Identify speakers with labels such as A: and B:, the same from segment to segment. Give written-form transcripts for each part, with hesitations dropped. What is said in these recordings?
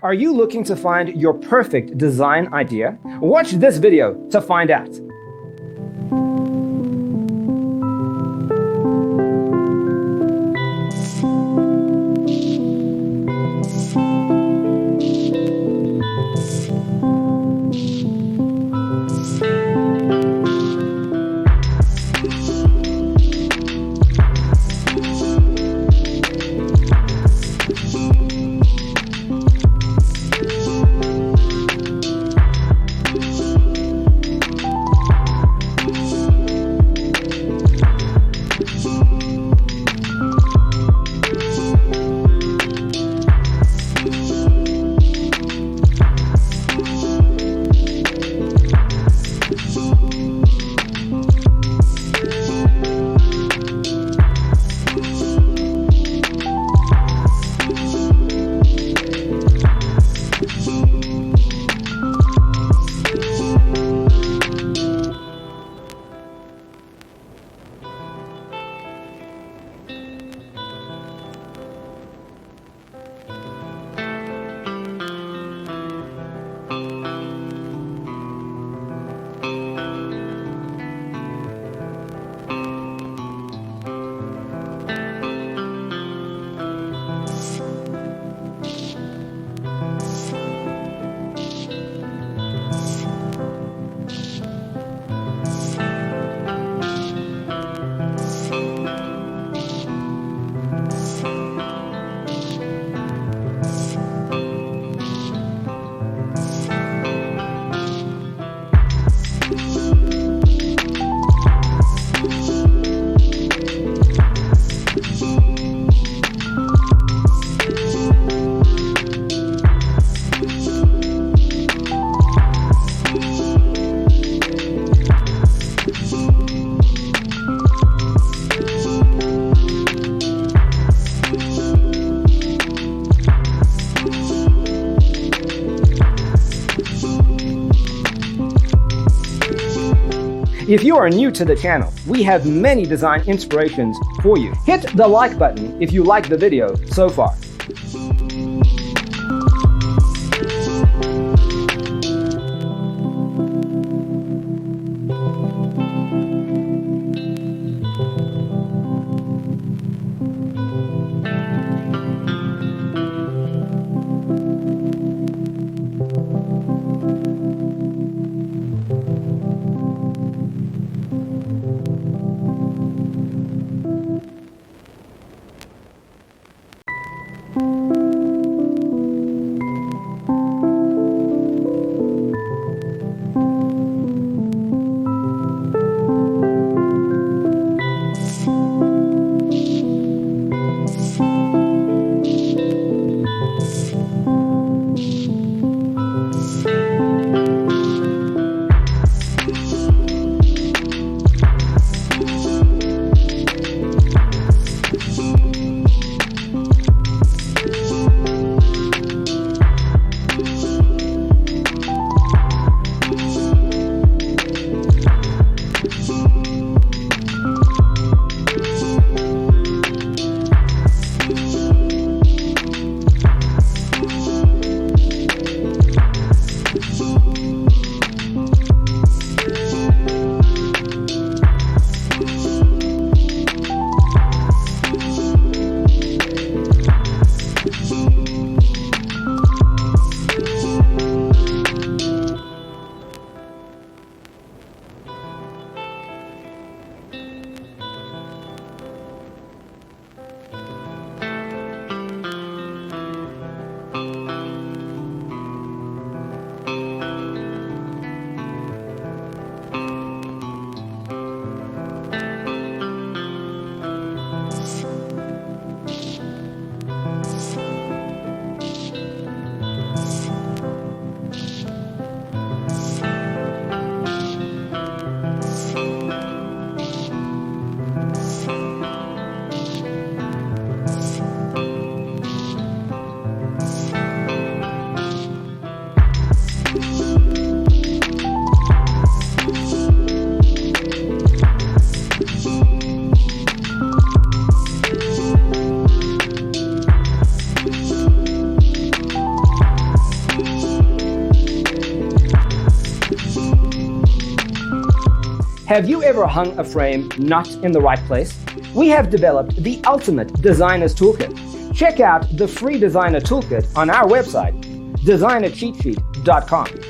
A: Are you looking to find your perfect design idea? Watch this video to find out. If you are new to the channel, we have many design inspirations for you. Hit the like button if you like the video so far. Have you ever hung a frame not in the right place? We have developed the ultimate designer's toolkit. Check out the free designer toolkit on our website, designercheatsheet.com.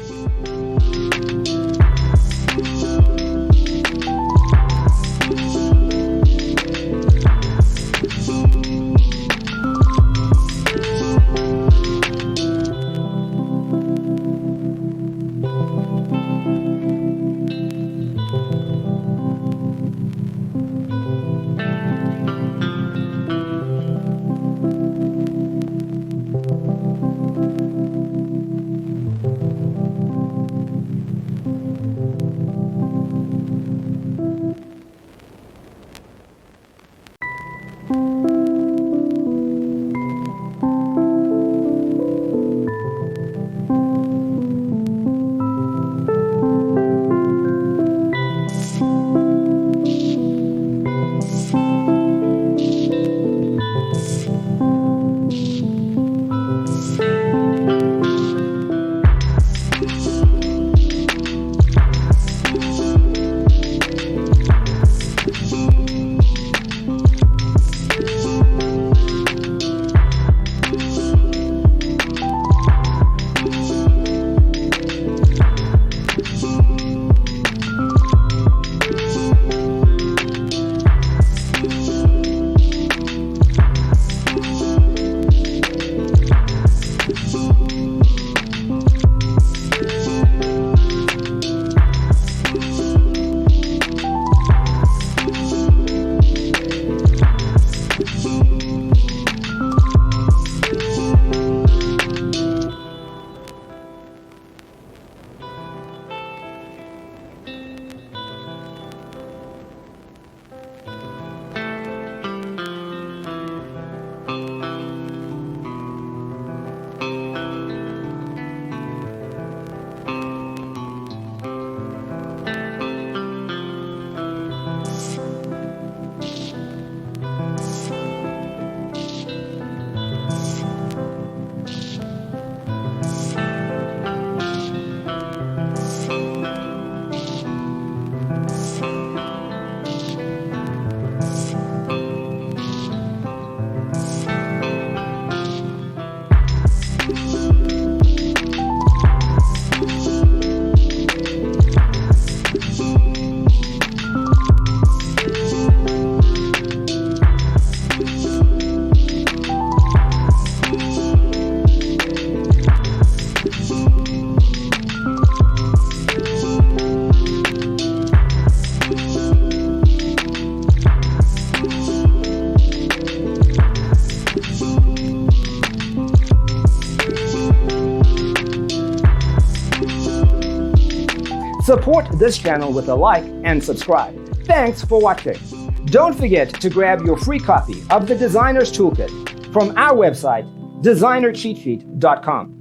A: Support this channel with a like and subscribe. Thanks for watching. Don't forget to grab your free copy of the Designer's Toolkit from our website, designercheatsheet.com.